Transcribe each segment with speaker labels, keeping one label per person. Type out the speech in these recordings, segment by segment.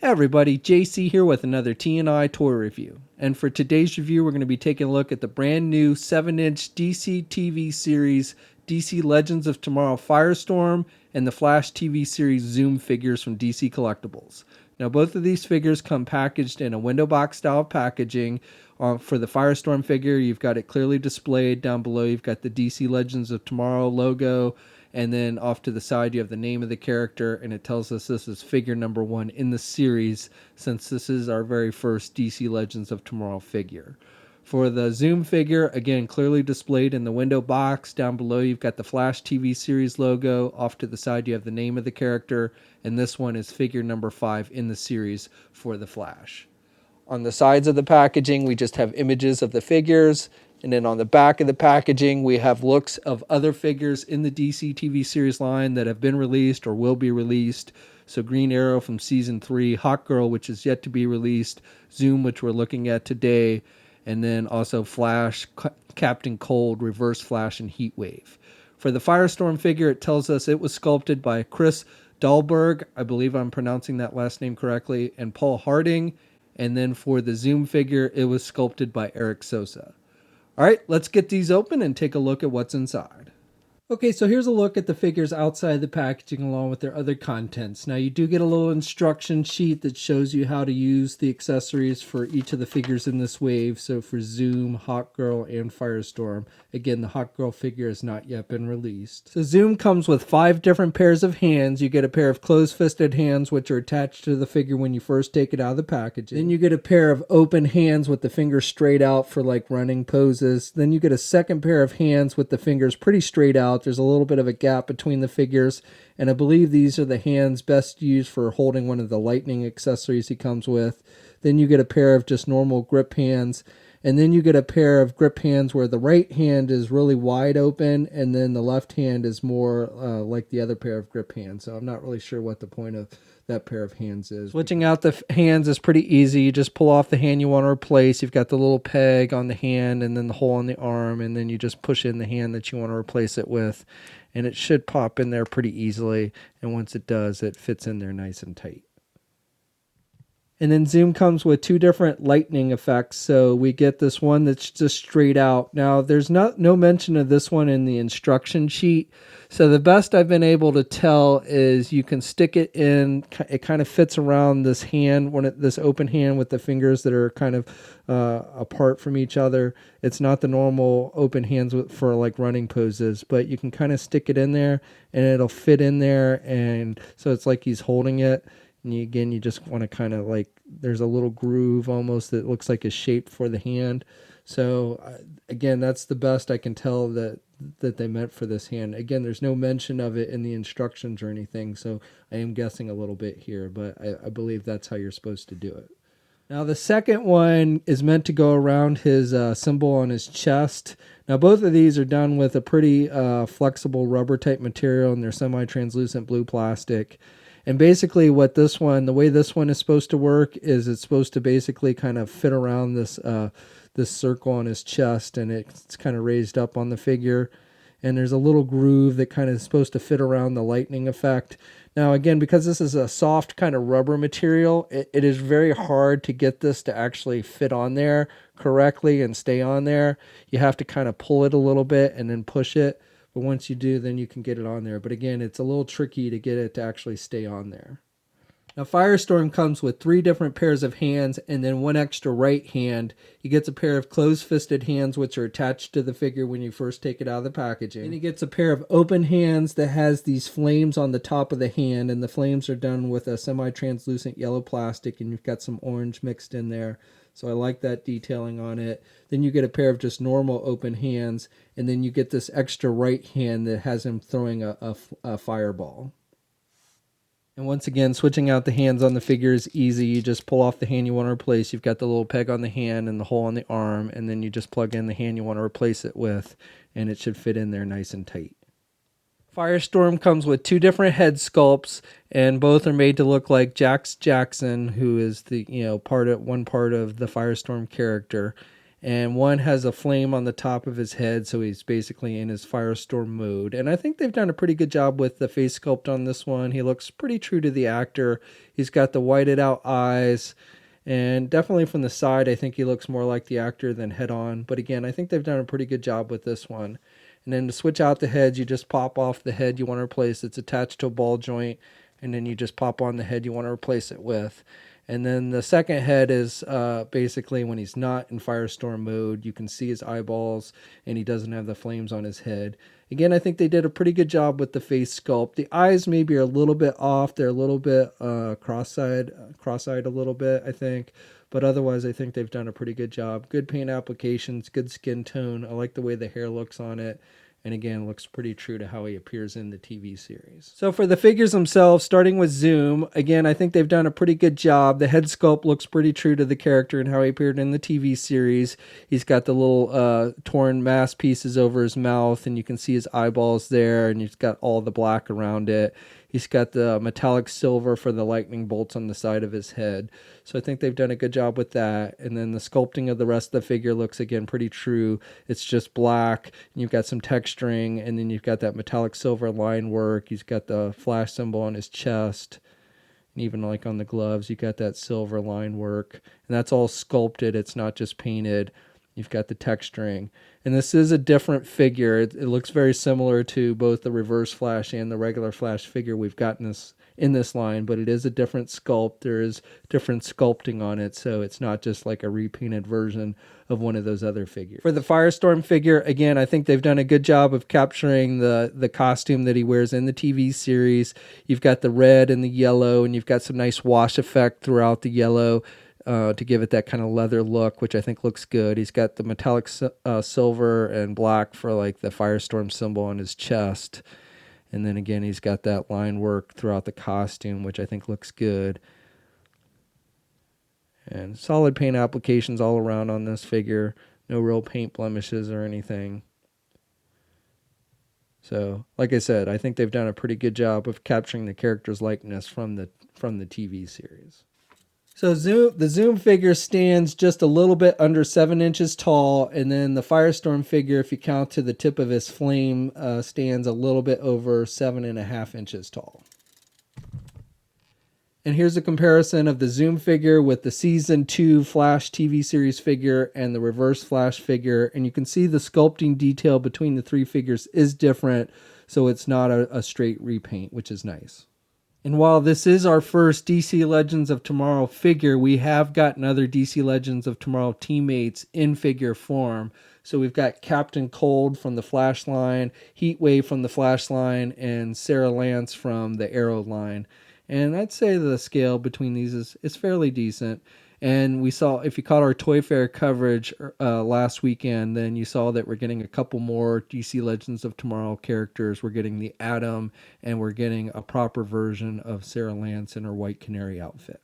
Speaker 1: Hey everybody, JC here with another T&I toy review. And for today's review, we're going to be taking a look at the brand new 7-inch DC TV series DC Legends of Tomorrow Firestorm and the Flash TV series Zoom figures from DC Collectibles. Now both of these figures come packaged in a window box style packaging. For the Firestorm figure, you've got it clearly displayed. Down below, you've got the DC Legends of Tomorrow logo. And then off to the side, you have the name of the character, and it tells us this is figure number 1 in the series, since this is our very first DC Legends of Tomorrow figure. For the Zoom figure, again, clearly displayed in the window box. Down below, you've got the Flash TV series logo. Off to the side, you have the name of the character, and this one is figure number 5 in the series for the Flash. On the sides of the packaging, we just have images of the figures. And then on the back of the packaging, we have looks of other figures in the DC TV series line that have been released or will be released. So Green Arrow from Season 3, Hawkgirl, which is yet to be released, Zoom, which we're looking at today, and then also Flash, Captain Cold, Reverse Flash, and Heatwave. For the Firestorm figure, it tells us it was sculpted by Chris Dahlberg, I believe I'm pronouncing that last name correctly, and Paul Harding. And then for the Zoom figure, it was sculpted by Eric Sosa. All right, let's get these open and take a look at what's inside. Okay, so here's a look at the figures outside the packaging along with their other contents. Now you do get a little instruction sheet that shows you how to use the accessories for each of the figures in this wave. So for Zoom, Hawkgirl, and Firestorm. Again, the Hawkgirl figure has not yet been released. So Zoom comes with 5 different pairs of hands. You get a pair of closed-fisted hands which are attached to the figure when you first take it out of the packaging. Then you get a pair of open hands with the fingers straight out for like running poses. Then you get a second pair of hands with the fingers pretty straight out. There's a little bit of a gap between the figures, and I believe these are the hands best used for holding one of the Lightning accessories he comes with. Then you get a pair of just normal grip hands, and then you get a pair of grip hands where the right hand is really wide open, and then the left hand is more like the other pair of grip hands. So I'm not really sure what the point of that pair of hands is. Switching out the hands is pretty easy. You just pull off the hand you want to replace. You've got the little peg on the hand and then the hole on the arm, and then you just push in the hand that you want to replace it with, and it should pop in there pretty easily. And once it does, it fits in there nice and tight. And then Zoom comes with 2 different lightning effects. So we get this one that's just straight out. Now there's no mention of this one in the instruction sheet. So the best I've been able to tell is you can stick it in. It kind of fits around this hand, this open hand with the fingers that are kind of apart from each other. It's not the normal open hands for like running poses, but you can kind of stick it in there and it'll fit in there. And so it's like he's holding it. And you just want to kind of like, there's a little groove almost that looks like a shape for the hand. So again, that's the best I can tell that they meant for this hand. Again, there's no mention of it in the instructions or anything, so I am guessing a little bit here, but I believe that's how you're supposed to do it. Now the second one is meant to go around his symbol on his chest. Now both of these are done with a pretty flexible rubber type material, and they're semi-translucent blue plastic. And basically the way this one is supposed to work is it's supposed to basically kind of fit around this circle on his chest, and it's kind of raised up on the figure. And there's a little groove that kind of is supposed to fit around the lightning effect. Now again, because this is a soft kind of rubber material, it is very hard to get this to actually fit on there correctly and stay on there. You have to kind of pull it a little bit and then push it. But once you do, then you can get it on there. But again, it's a little tricky to get it to actually stay on there. Now, Firestorm comes with 3 different pairs of hands and then 1 extra right hand. He gets a pair of closed-fisted hands, which are attached to the figure when you first take it out of the packaging. And he gets a pair of open hands that has these flames on the top of the hand, and the flames are done with a semi-translucent yellow plastic, and you've got some orange mixed in there. So I like that detailing on it. Then you get a pair of just normal open hands, and then you get this extra right hand that has him throwing a fireball. And once again, switching out the hands on the figure is easy. You just pull off the hand you want to replace. You've got the little peg on the hand and the hole on the arm, and then you just plug in the hand you want to replace it with, and it should fit in there nice and tight. Firestorm comes with 2 different head sculpts, and both are made to look like Jax Jackson, who is the one part of the Firestorm character. and one has a flame on the top of his head, so he's basically in his Firestorm mode. And I think they've done a pretty good job with the face sculpt on this one. He looks pretty true to the actor. He's got the whited out eyes, and definitely from the side, I think he looks more like the actor than head on. But again, I think they've done a pretty good job with this one. And then to switch out the heads, you just pop off the head you want to replace. It's attached to a ball joint, and then you just pop on the head you want to replace it with. And then the second head is basically when he's not in Firestorm mode. You can see his eyeballs, and he doesn't have the flames on his head. Again, I think they did a pretty good job with the face sculpt. The eyes maybe are a little bit off. They're a little bit cross-eyed a little bit, I think. But otherwise, I think they've done a pretty good job. Good paint applications, good skin tone. I like the way the hair looks on it. And again, looks pretty true to how he appears in the TV series. So for the figures themselves, starting with Zoom, again, I think they've done a pretty good job. The head sculpt looks pretty true to the character and how he appeared in the TV series. He's got the little torn mask pieces over his mouth, and you can see his eyeballs there, and he's got all the black around it. He's got the metallic silver for the lightning bolts on the side of his head. So I think they've done a good job with that. And then the sculpting of the rest of the figure looks, again, pretty true. It's just black, and you've got some texturing, and then you've got that metallic silver line work. He's got the flash symbol on his chest. And even like on the gloves, you got that silver line work. And that's all sculpted. It's not just painted. You've got the texturing. And this is a different figure. It looks very similar to both the Reverse Flash and the regular Flash figure we've got in this line, but it is a different sculpt. There is different sculpting on it, so it's not just like a repainted version of one of those other figures. For the Firestorm figure, again, I think they've done a good job of capturing the costume that he wears in the TV series. You've got the red and the yellow, and you've got some nice wash effect throughout the yellow. To give it that kind of leather look, which I think looks good. He's got the metallic silver and black for like the Firestorm symbol on his chest. And then again, he's got that line work throughout the costume, which I think looks good. And solid paint applications all around on this figure. No real paint blemishes or anything. So, like I said, I think they've done a pretty good job of capturing the character's likeness from the TV series. So the Zoom figure stands just a little bit under 7 inches tall, and then the Firestorm figure, if you count to the tip of his flame, stands a little bit over 7.5 inches tall. And here's a comparison of the Zoom figure with the Season 2 Flash TV series figure and the Reverse Flash figure. And you can see the sculpting detail between the three figures is different, so it's not a straight repaint, which is nice. And while this is our first DC Legends of Tomorrow figure, we have gotten other DC Legends of Tomorrow teammates in figure form. So we've got Captain Cold from the Flash line, Heatwave from the Flash line, and Sarah Lance from the Arrow line. And I'd say the scale between these is fairly decent. And we saw, if you caught our Toy Fair coverage last weekend, then you saw that we're getting a couple more DC Legends of Tomorrow characters. We're getting the Atom, and we're getting a proper version of Sarah Lance in her White Canary outfit.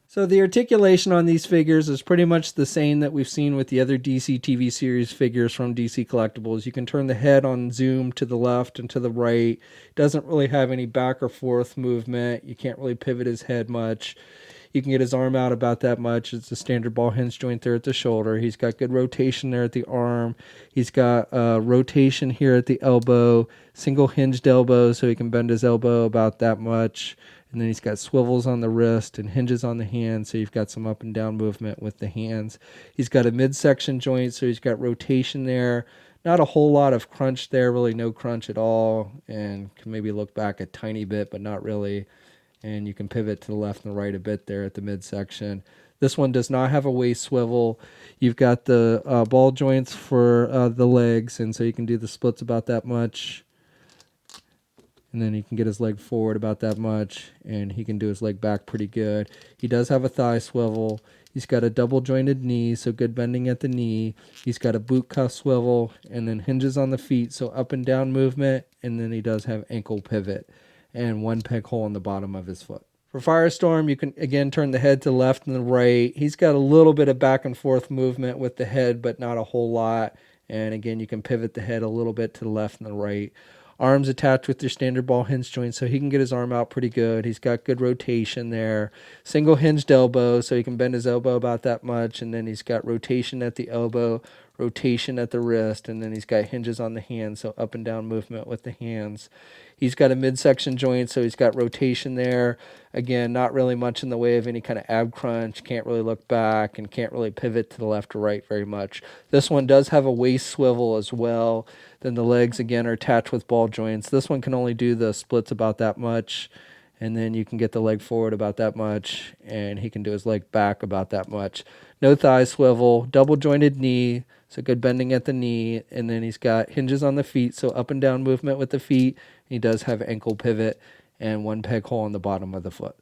Speaker 1: So the articulation on these figures is pretty much the same that we've seen with the other DC TV series figures from DC Collectibles. You can turn the head on zoom to the left and to the right. It doesn't really have any back or forth movement. You can't really pivot his head much. You can get his arm out about that much. It's a standard ball hinge joint there at the shoulder. He's got good rotation there at the arm. He's got rotation here at the elbow, single hinged elbow, so he can bend his elbow about that much. And then he's got swivels on the wrist and hinges on the hand, so you've got some up and down movement with the hands. He's got a midsection joint, so he's got rotation there. Not a whole lot of crunch there, really no crunch at all, and can maybe look back a tiny bit, but not really. And you can pivot to the left and the right a bit there at the midsection. This one does not have a waist swivel. You've got the ball joints for the legs, and so you can do the splits about that much. And then he can get his leg forward about that much, and he can do his leg back pretty good. He does have a thigh swivel. He's got a double jointed knee, so good bending at the knee. He's got a boot cuff swivel, and then hinges on the feet, so up and down movement, and then he does have ankle pivot and one peg hole in the bottom of his foot. For Firestorm, you can again turn the head to the left and the right. He's got a little bit of back and forth movement with the head, but not a whole lot. And again, you can pivot the head a little bit to the left and the right. Arms attached with your standard ball hinge joint, so he can get his arm out pretty good. He's got good rotation there. Single hinged elbow, so he can bend his elbow about that much, and then he's got rotation at the elbow, rotation at the wrist, and then he's got hinges on the hands, so up and down movement with the hands. He's got a midsection joint, so he's got rotation there. Again, not really much in the way of any kind of ab crunch. Can't really look back and can't really pivot to the left or right very much. This one does have a waist swivel as well. Then the legs, again, are attached with ball joints. This one can only do the splits about that much. And then you can get the leg forward about that much, and he can do his leg back about that much. No thigh swivel, double jointed knee, so good bending at the knee, and then he's got hinges on the feet, so up and down movement with the feet. He does have ankle pivot and one peg hole on the bottom of the foot.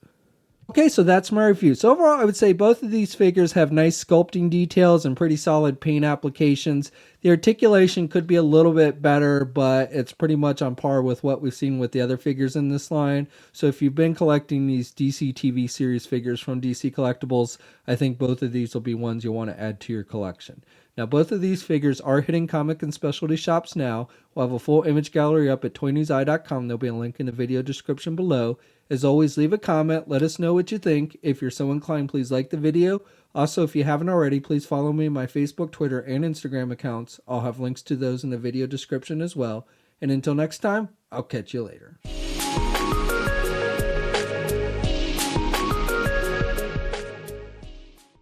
Speaker 1: Okay, so that's my review. So overall, I would say both of these figures have nice sculpting details and pretty solid paint applications. The articulation could be a little bit better, but it's pretty much on par with what we've seen with the other figures in this line. So if you've been collecting these DCTV series figures from DC Collectibles, I think both of these will be ones you'll want to add to your collection. Now, both of these figures are hitting comic and specialty shops now. We'll have a full image gallery up at toynewseye.com. There'll be a link in the video description below. As always, leave a comment. Let us know what you think. If you're so inclined, please like the video. Also, if you haven't already, please follow me on my Facebook, Twitter, and Instagram accounts. I'll have links to those in the video description as well. And until next time, I'll catch you later.